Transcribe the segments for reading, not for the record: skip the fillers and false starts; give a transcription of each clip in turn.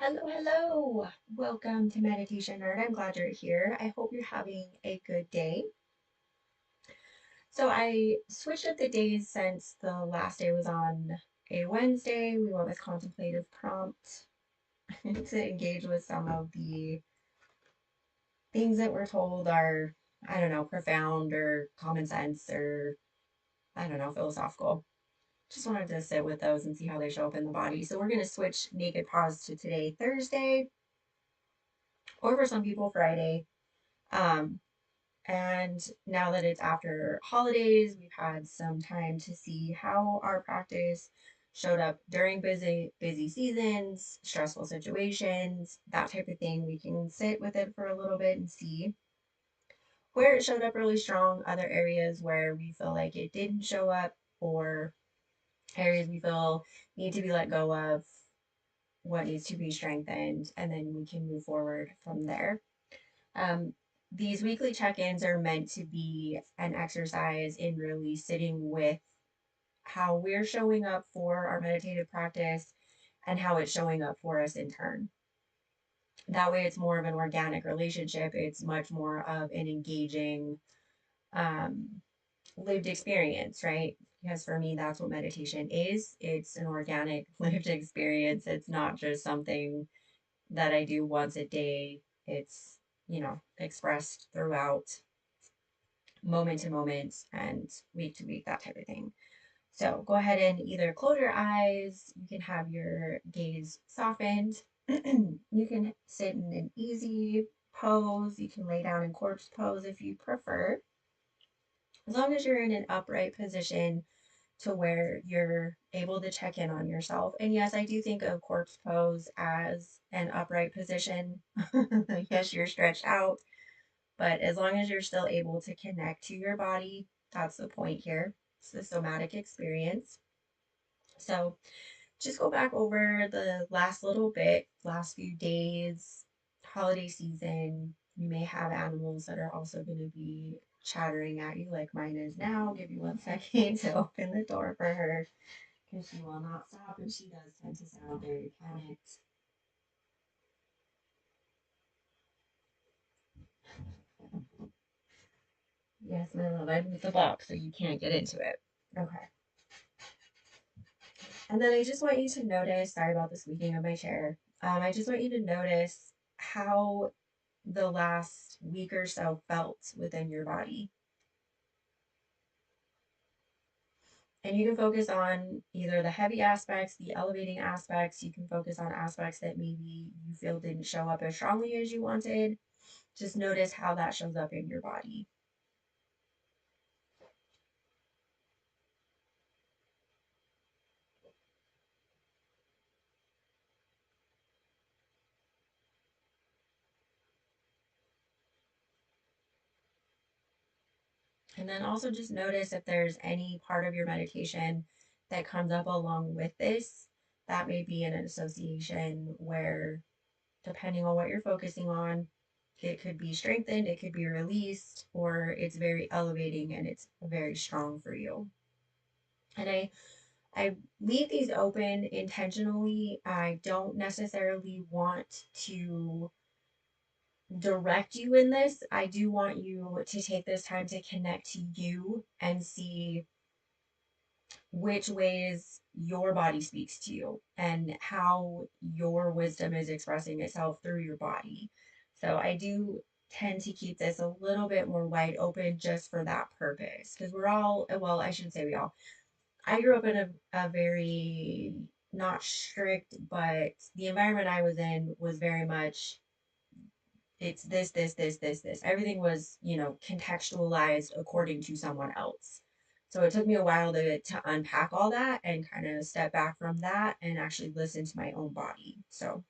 Hello, hello. Welcome to Meditation Nerd. I'm glad you're here. I hope you're having a good day. So I switched up the days since the last day was on a Wednesday. We went with contemplative prompt to engage with some of the things that we're told are, I don't know, profound or common sense or, I don't know, philosophical. Just wanted to sit with those and see how they show up in the body. So we're going to switch naked pause to today, Thursday, or for some people, Friday. Um, And now that it's after holidays, we've had some time to see how our practice showed up during busy seasons, stressful situations, that type of thing. We can sit with it for a little bit and see where it showed up really strong, other areas where we feel like it didn't show up, or areas we feel need to be let go of, what needs to be strengthened, and then we can move forward from there. Um, these weekly check ins are meant to be an exercise in really sitting with how we're showing up for our meditative practice and how it's showing up for us in turn. That way, it's more of an organic relationship. It's much more of an engaging, um, lived experience, right? Because for me, that's what meditation is. It's an organic lived experience. It's not just something that I do once a day. It's, expressed throughout moment to moment and week to week, that type of thing. So go ahead and either close your eyes, you can have your gaze softened, you can sit in an easy pose, you can lay down in corpse pose if you prefer, as long as you're in an upright position to where you're able to check in on yourself. And yes, I do think of corpse pose as an upright position. Yes, you're stretched out, but as long as you're still able to connect to your body, that's the point here. It's the somatic experience. So just go back over the last little bit, last few days, holiday season. You may have animals that are also going to be chattering at you, like mine is now. Give you 1 second to open the door for her because she will not stop and she does tend to sound very panicked. Yes, my love, I moved the box so you can't get into it. Okay. And then I just want you to notice, sorry about the squeaking of my chair. I just want you to notice how the last week or so felt within your body. And you can focus on either the heavy aspects, the elevating aspects. You can focus on aspects that maybe you feel didn't show up as strongly as you wanted. Just notice how that shows up in your body. And then also just notice if there's any part of your meditation that comes up along with this. That may be an association where, depending on what you're focusing on, it could be strengthened, it could be released, or it's very elevating and it's very strong for you. And I leave these open intentionally. I don't necessarily want to direct you in this. I do want you to take this time to connect to you and see which ways your body speaks to you and how your wisdom is expressing itself through your body. So I do tend to keep this a little bit more wide open just for that purpose because we're all, well, I shouldn't say we all. I grew up in a very not strict, but the environment I was in was very much it's this. Everything was, contextualized according to someone else. So it took me a while to unpack all that and kind of step back from that and actually listen to my own body. So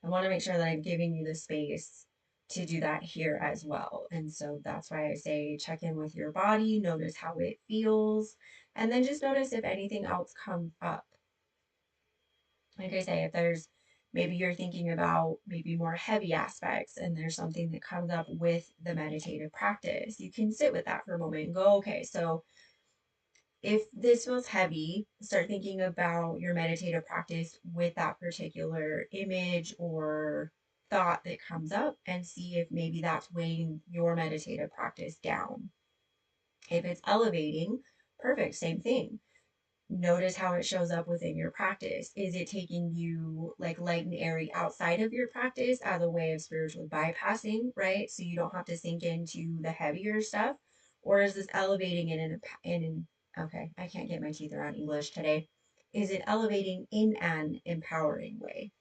I want to make sure that I'm giving you the space to do that here as well. And so that's why I say check in with your body, notice how it feels, and then just notice if anything else comes up. Like I say, if there's maybe you're thinking about maybe more heavy aspects and there's something that comes up with the meditative practice, you can sit with that for a moment and go, okay, so if this feels heavy, start thinking about your meditative practice with that particular image or thought that comes up and see if maybe that's weighing your meditative practice down. If it's elevating, perfect, same thing. Notice how it shows up within your practice. Is it taking you like light and airy outside of your practice as a way of spiritually bypassing, right? So you don't have to sink into the heavier stuff? Or is this elevating it okay, I can't get my teeth around English today. Is it elevating in an empowering way?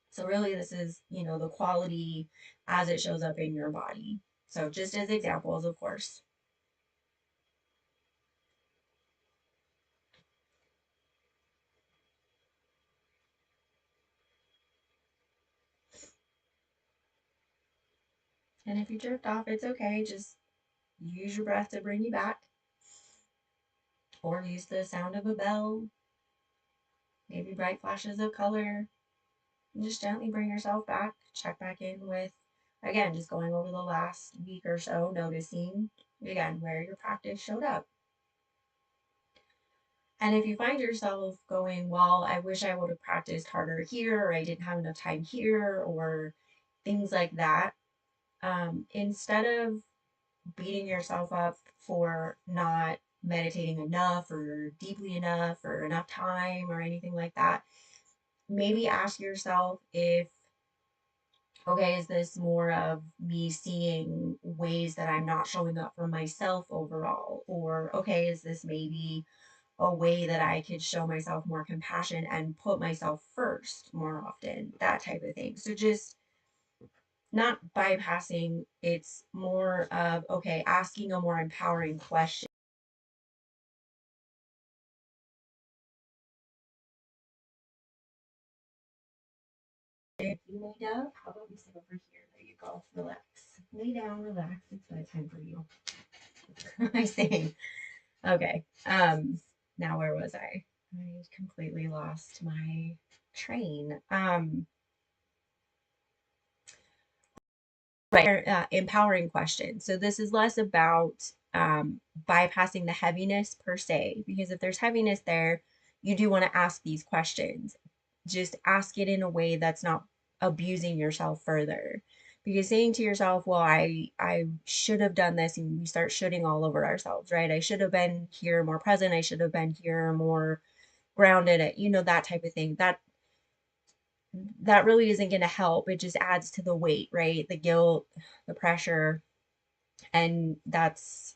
So really this is, the quality as it shows up in your body. So just as examples, of course. And if you drift off, it's okay. Just use your breath to bring you back, or use the sound of a bell, maybe bright flashes of color, and just gently bring yourself back. Check back in with, again, just going over the last week or so, noticing again where your practice showed up. And if you find yourself going, well, I wish I would have practiced harder here, or I didn't have enough time here, or things like that, instead of beating yourself up for not meditating enough or deeply enough or enough time or anything like that, maybe ask yourself if, okay, is this more of me seeing ways that I'm not showing up for myself overall? Or, okay, is this maybe a way that I could show myself more compassion and put myself first more often? That type of thing. So just not bypassing, it's more of, okay, asking a more empowering question. If you lay down, how about we sit over here? There you go. Relax. Lay down, relax. It's bedtime for you. I say. Okay. Now where was I? I completely lost my train. Right, empowering question. So this is less about bypassing the heaviness per se, because if there's heaviness there, you do want to ask these questions. Just ask it in a way that's not abusing yourself further. Because saying to yourself, well, I should have done this, and we start shooting all over ourselves, right? I should have been here more present. I should have been here more grounded at, that type of thing. That really isn't going to help. It just adds to the weight, right? The guilt, the pressure, and that's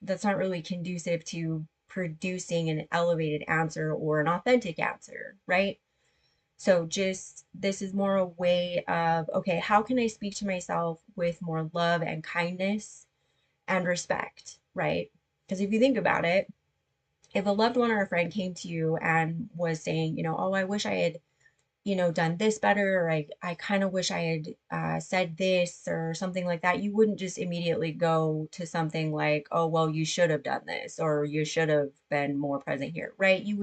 not really conducive to producing an elevated answer or an authentic answer, right? So just this is more a way of, okay, how can I speak to myself with more love and kindness and respect, right? Because if you think about it, if a loved one or a friend came to you and was saying, oh, I wish I had done this better, or I kind of wish I had said this or something like that, you wouldn't just immediately go to something like, oh, well, you should have done this, or you should have been more present here, right? You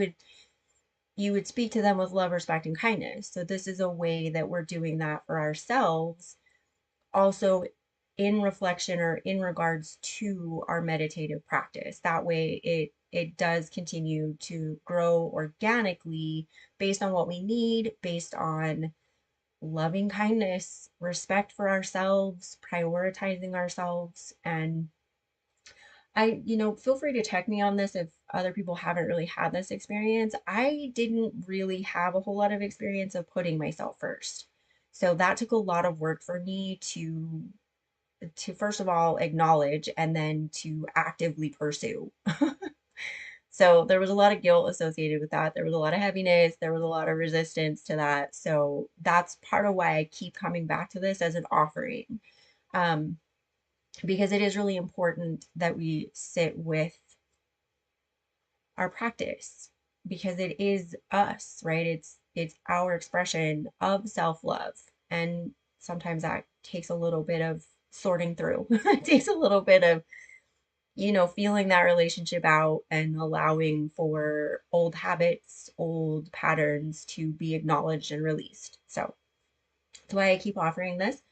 would speak to them with love, respect, and kindness. So this is a way that we're doing that for ourselves, also in reflection or in regards to our meditative practice. That way it does continue to grow organically based on what we need, based on loving kindness, respect for ourselves, prioritizing ourselves. And feel free to check me on this if other people haven't really had this experience. I didn't really have a whole lot of experience of putting myself first. So that took a lot of work for me to first of all acknowledge and then to actively pursue. So there was a lot of guilt associated with that. There was a lot of heaviness. There was a lot of resistance to that. So that's part of why I keep coming back to this as an offering, um, because it is really important that we sit with our practice, because it is us, right? It's our expression of self-love. And sometimes that takes a little bit of sorting through. It takes a little bit of feeling that relationship out and allowing for old habits, old patterns to be acknowledged and released. So that's why I keep offering this.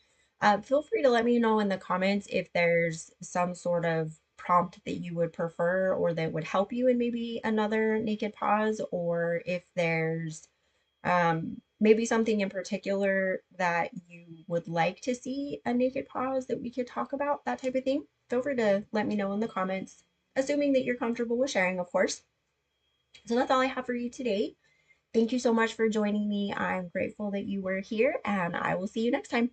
Feel free to let me know in the comments if there's some sort of prompt that you would prefer or that would help you in maybe another naked pause, or if there's maybe something in particular that you would like to see a naked pause that we could talk about, that type of thing. Feel free to let me know in the comments, assuming that you're comfortable with sharing, of course. So that's all I have for you today. Thank you so much for joining me. I'm grateful that you were here, and I will see you next time.